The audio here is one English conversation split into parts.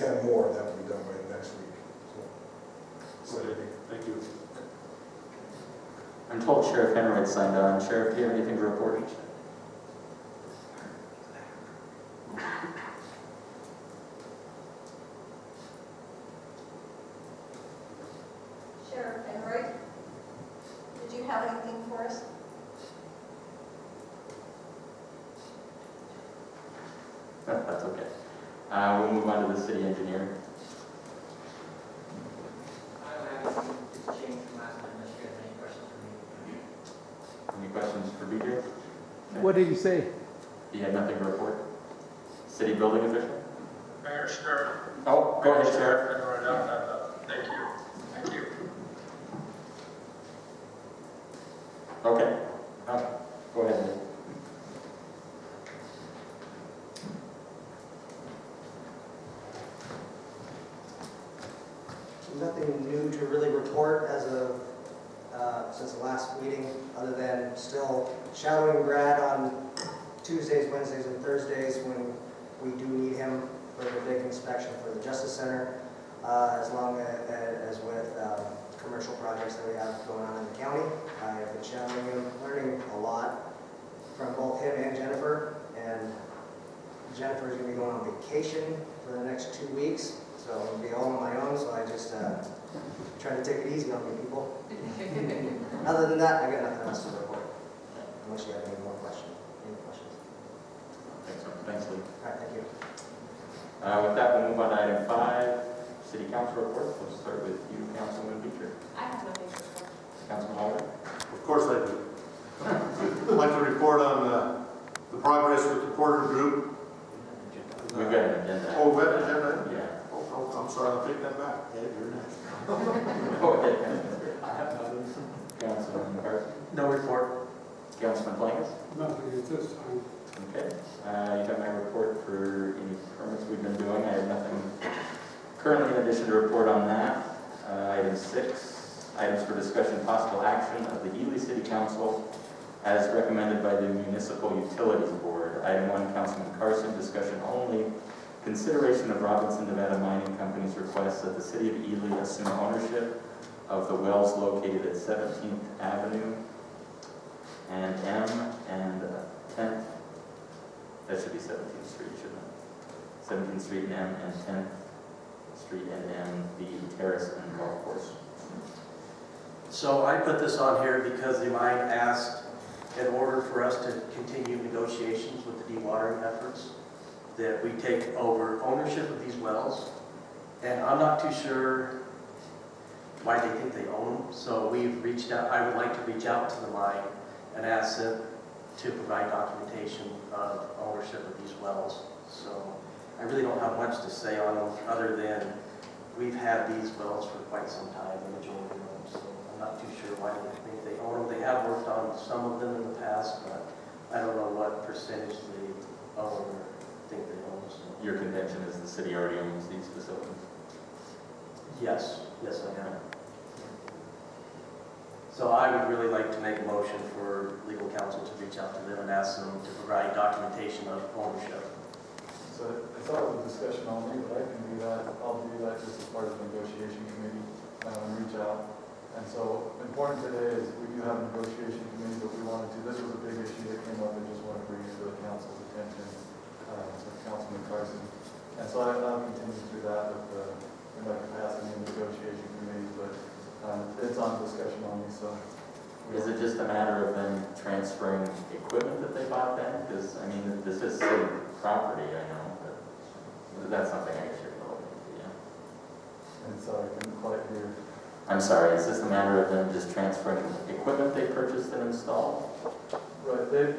10 more, that will be done by next week. So, Thank you. I'm told Sheriff Henry signed on. Sheriff, do you have anything to report? Sheriff Enright, did you have anything for us? That's okay. We'll move on to the city engineer. I don't have anything to change from last time unless you have any questions for me. Any questions for BJ? What did he say? Do you have nothing to report? City building official? Mayor, Sheriff. Oh, go ahead, Sheriff. Thank you. Thank you. Okay. Go ahead, Nick. Nothing new to really report as of since the last meeting, other than still shadowing Brad on Tuesdays, Wednesdays, and Thursdays when we do need him for the big inspection for the Justice Center, as long as with commercial projects that we have going on in the county. I've been shadowing him, learning a lot from both him and Jennifer, and Jennifer's going to be going on vacation for the next 2 weeks, so I'm going to be all on my own, so I just try to take it easy on you people. Other than that, I got nothing else to report, unless you have any more questions. Any questions? Thanks, Lee. All right, thank you. With that, we'll move on to item 5, city council reports. We'll start with you, Councilman Beecher. I have nothing to report. Councilman Holder? Of course I do. I'd like to report on the progress with the Porter Group. We've got an agenda. Oh, we have an agenda? Yeah. Oh, I'm sorry, I'll take that back. Ed, you're next. Go ahead. I have nothing. Councilman McCarthy? No report. Councilman Blankus? Nothing at this time. Okay. You have my report for any permits we've been doing. I have nothing currently in addition to report on that. Item 6, items for discussion possible action of the Ely City Council as recommended by the Municipal Utilities Board. Item 1, Councilman Carson, discussion only. Consideration of Robinson Nevada Mining Company's request that the City of Ely assume ownership of the wells located at 17th Avenue and M and 10th. That should be 17th Street, shouldn't it? 17th Street and M and 10th Street and M, the terrace and golf course. So I put this on here because the mine asked, in order for us to continue negotiations with the dewatering efforts, that we take over ownership of these wells. And I'm not too sure why they think they own them. So we've reached out, I would like to reach out to the mine and ask them to provide documentation of ownership of these wells. So I really don't have much to say on them other than we've had these wells for quite some time, the majority of them. So I'm not too sure why they think they own them. They have worked on some of them in the past, but I don't know what percentage they own or think they own. So. Your contention is the city already owns these facilities? Yes, yes I am. So I would really like to make a motion for legal counsel to reach out to them and ask them to provide documentation of ownership. So I thought it was a discussion only, but I can do that. I'll do that just as part of the negotiation committee and reach out. And so important today is we do have a negotiation committee, but we wanted to, this was a big issue that came up and just want to bring it to the council's attention, with Councilman Carson. And so I'll continue through that with my capacity in the negotiation committee, but it's on discussion only, so. Is it just a matter of them transferring equipment that they bought then? Because, I mean, this is city property, I know, but that's something I should know. Yeah. And so I couldn't quite hear. I'm sorry, is this a matter of them just transferring equipment they purchased and installed? Right, they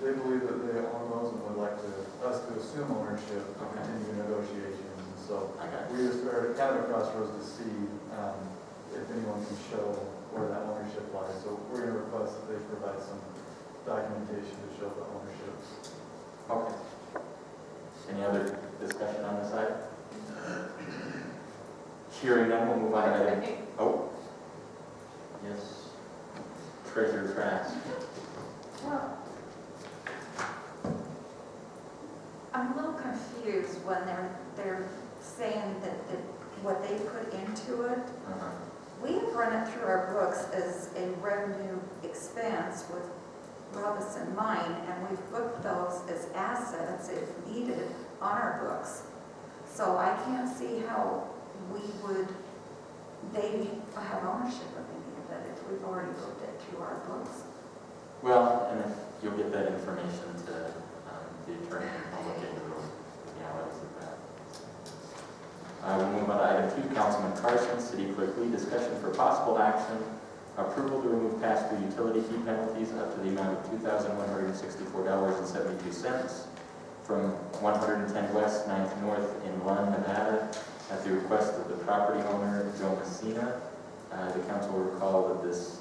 believe that they own those and would like us to assume ownership to continue negotiations. And so I got it. we just are kind of a crossroads to see if anyone can show where that ownership lies. So we're going to request that they provide some documentation to show the ownership. Okay. Any other discussion on this item? Hearing none, we'll move on to item. Oh. Yes. Treasurer Trask. Well, I'm a little confused when they're saying what they put into it. Uh-huh. We have run it through our books as a revenue expense with Robinson Mine, and we've booked those as assets if needed on our books. So I can't see how they have ownership of any of it if we've already booked it through our books. Well, and if you'll get that information to the attorney and I'll look into the realities of that. We'll move on to item 2, Councilman Carson, City Clerk Lee, discussion for possible action, approval to remove pass-through utility fee penalties up to the amount of $2,164.72 from 110 West 9th North in Lund, Nevada, at the request of the property owner, Joe Messina. The council will recall that this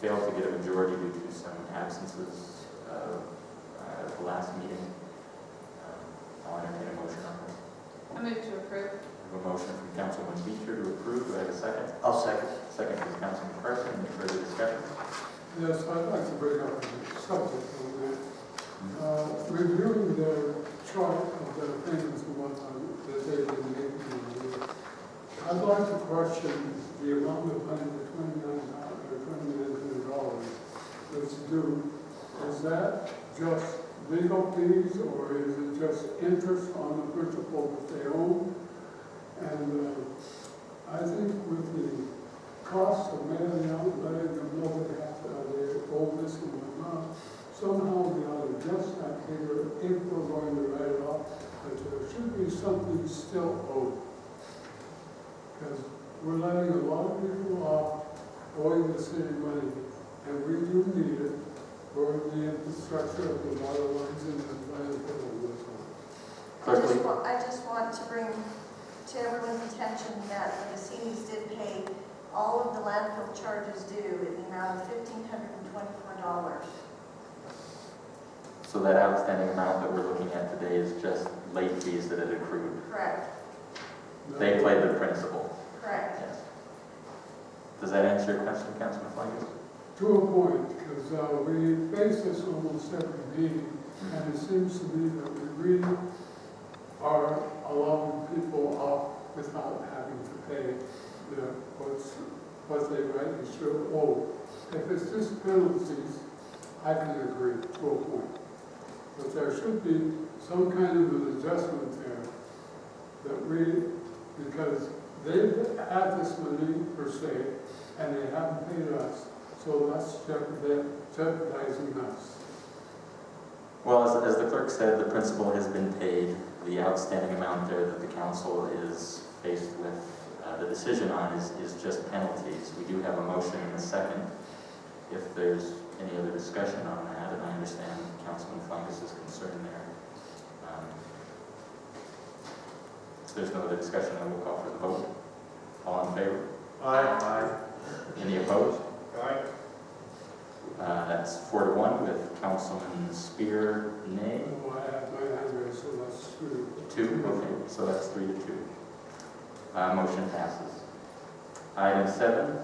failed to get a majority due to some absences at the last meeting. I'll entertain a motion on this. I move to approve. We have a motion from Councilman Beecher to approve. Do I have a second? I'll second. Second from Councilman Carson. Any further discussion? Yes, I'd like to bring up a subject on that. Reviewing the chart of the payments and whatnot that they've been making, I'd like to question the amount of money, the $29 that's due. Is that just legal fees, or is it just interest on the principal that they own? And I think with the cost of mailing out, letting them know they have to, they owe this and whatnot, somehow we ought to adjust that figure if we're going to write it off, but there should be something still owed. Because we're letting a lot of people off owing the city money, and we do need it for the infrastructure of the water lines and the landfill and whatnot. Clerk Lee. I just want to bring to everyone's attention that the Messinis did pay all of the landfill charges due in the amount of $1,524. So that outstanding amount that we're looking at today is just late fees that had accrued. Correct, They played the principal. correct. Yes. Does that answer your question, Councilman Flangus? To a point, because we face this almost every meeting, and it seems to me that we really are allowing people off without having to pay what they rightly should owe. If it's just penalties, I can agree to a point. But there should be some kind of an adjustment there that because they've had this money per se, and they haven't paid us, so that's jeopardizing us. Well, as the clerk said, the principal has been paid. The outstanding amount there that the council is faced with the decision on is just penalties. We do have a motion in a second. If there's any other discussion on that, and I understand Councilman Fungus's concern there. If there's no other discussion, then we'll call for the vote. All in favor? Aye. Any opposed? Aye. That's 4-1 with Councilman Spear, nay. Oh, I have my hand raised, so that's true. 2, okay, so that's 3-2. Motion passes. Item 7,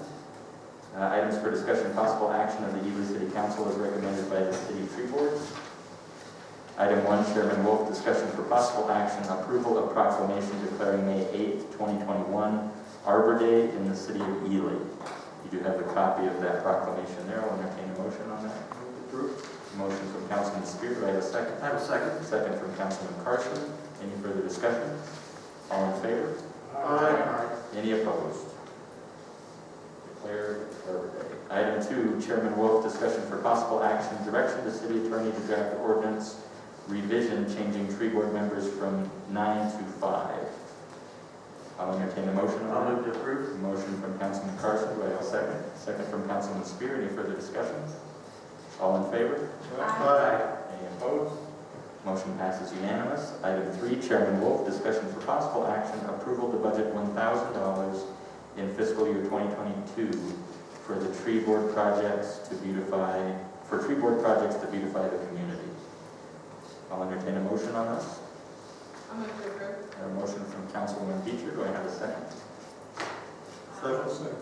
items for discussion, possible action of the Ely City Council as recommended by the City Tree Board. Item 1, Chairman Wolf, discussion for possible action, approval of proclamation declaring May 8, 2021, Arbor Day in the City of Ely. You do have a copy of that proclamation there. I'll entertain a motion on that. Approved. Motion from Councilman Spear. Do I have a second? I have a second. Second from Councilman Carson. Any further discussion? All in favor? Aye. Any opposed? Declared Arbor Day. Item 2, Chairman Wolf, discussion for possible action, direction to City Attorney to draft ordinance revision changing tree board members from 9 to 5. I'll entertain a motion on I'll that. move to approve. Motion from Councilman Carson. Do I have a second? Second from Councilman Spear. Any further discussion? All in favor? Any opposed? Motion passes unanimous. Item 3, Chairman Wolf, discussion for possible action, approval to budget $1,000 in fiscal year 2022 for the tree board projects to beautify the community. I'll entertain a motion on this. I move to approve. A motion from Councilwoman Beecher. Do I have a second? Second.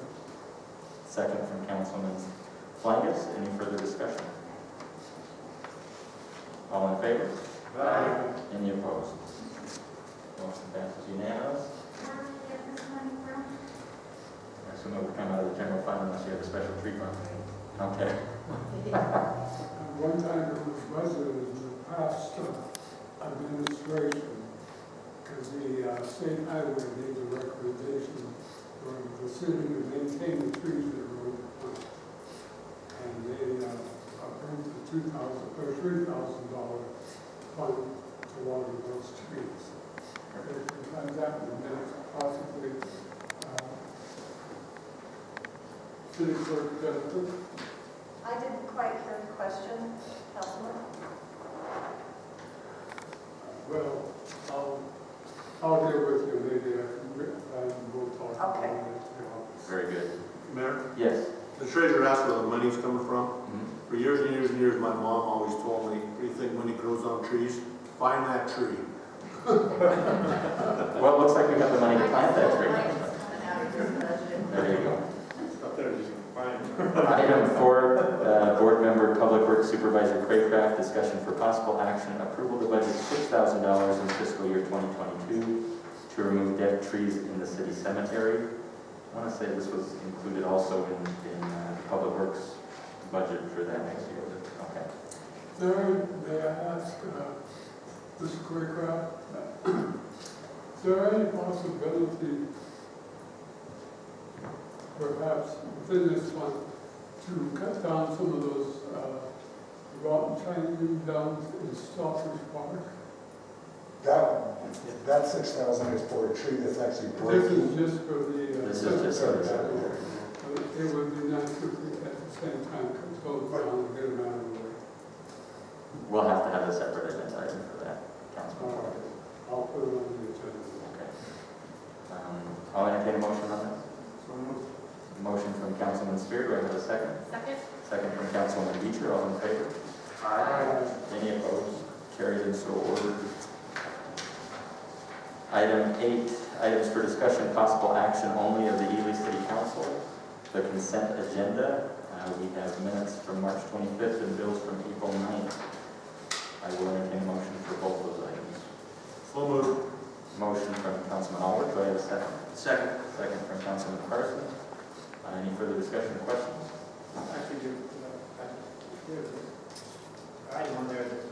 Second from Councilman Flangus. Any further discussion? All in favor? Any opposed? Motion passes unanimous. it would come out of the general fund unless you have a special tree fund. Okay. One time it was budgeted in the past administration, because the state highway made a recommendation for the city to maintain the trees that are on the plant. And they approved the $3,000 fund to water those trees. If we had that in the minutes, possibly city clerk Jennifer. I didn't quite hear the question, Councilman. Well, I'll get with you maybe and we'll talk about Okay. it at the office. Very good. Mayor, Yes. the treasurer asked where the money's coming from. Mhm. For years and years and years, my mom always told me, what do you think money grows on trees? Find that tree. Well, it looks like we have the money to plant that tree. Coming out of your budget. There you go. Up there, just find Item 4, Board Member Public Works Supervisor Craycraft, discussion for possible action, approval to budget $6,000 in fiscal year 2022 to remove dead trees in the city cemetery. I want to say this was included also in the Public Works budget for that next year. Okay. Third, may I ask Mr. Craycraft, is there any possibility, perhaps within this fund, to cut down some of those rotten Chinese gums in Stockbridge Park? That 6,000 is for a tree that's actually This breaking. is just for the. This is just for the cemetery. But it would be nice if we at the same time could go down and get them out of the way. We'll have to have a separate agenda item for that, Councilman. All right, I'll put it on the agenda. Okay. I'll entertain a motion on this. So moved. Motion from Councilman Spear, do I have a second? Second? Second from Councilman Beecher, all in favor? Any opposed? Carried and so ordered. Item 8, items for discussion, possible action only of the Ely City Council. The consent agenda, we have minutes from March 25th and bills from April 9th. I will entertain a motion for both those items. So moved. Motion from Councilman Allard, do I have a second? Second. Second from Councilman Carson. Any further discussion or questions? Actually, there's an item on there that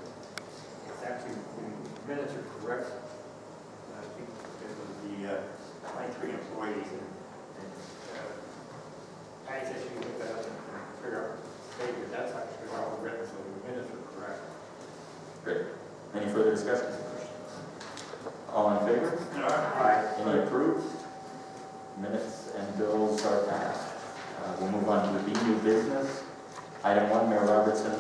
it's actually, the minutes are correct. I think it was the 23 employees and Patty said she can look that up and figure out the date, but that's actually all written, so the minutes are correct. Great. Any further discussion? All in favor? Any approved? Minutes and bills are passed. We'll move on to the B, new business. Item 1, Mayor Robertson,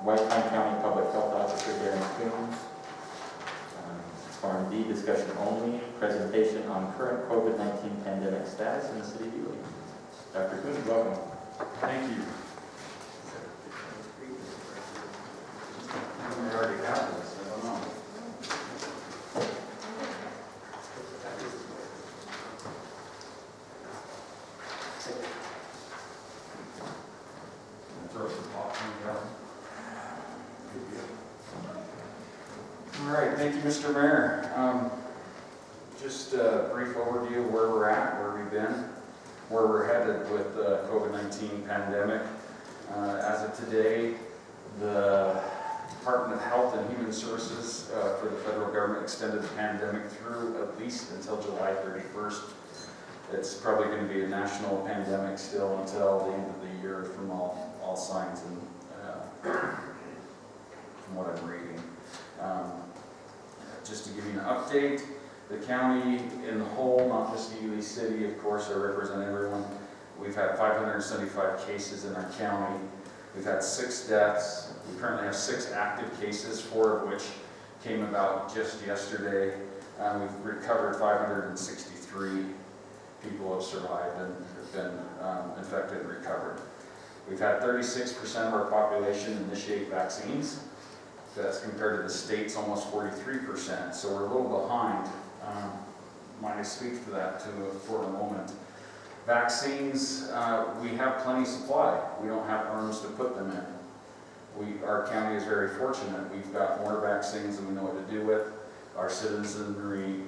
White Pine County Public Health Officer Darren Coombs. Farm B, discussion only, presentation on current COVID-19 pandemic status in the city of Ely. Dr. Coombs, welcome. Thank you. We already have this, I don't know. Throw some popcorn down. All right, thank you, Mr. Mayor. Just a brief overview of where we're at, where we've been, where we're headed with the COVID-19 pandemic. As of today, the Department of Health and Human Services for the federal government extended the pandemic through at least until July 31st. It's probably going to be a national pandemic still until the end of the year from all signs and from what I'm reading. Just to give you an update, the county in the whole, not just Ely City, of course, I represent everyone. We've had 575 cases in our county. We've had 6 deaths. We currently have 6 active cases, 4 of which came about just yesterday. We've recovered 563 people have survived and have been infected and recovered. We've had 36% of our population initiate vaccines. That's compared to the state's almost 43%, so we're a little behind. Might I speak to that for a moment? Vaccines, we have plenty of supply. We don't have rooms to put them in. Our county is very fortunate. We've got more vaccines than we know what to do with. Our citizenry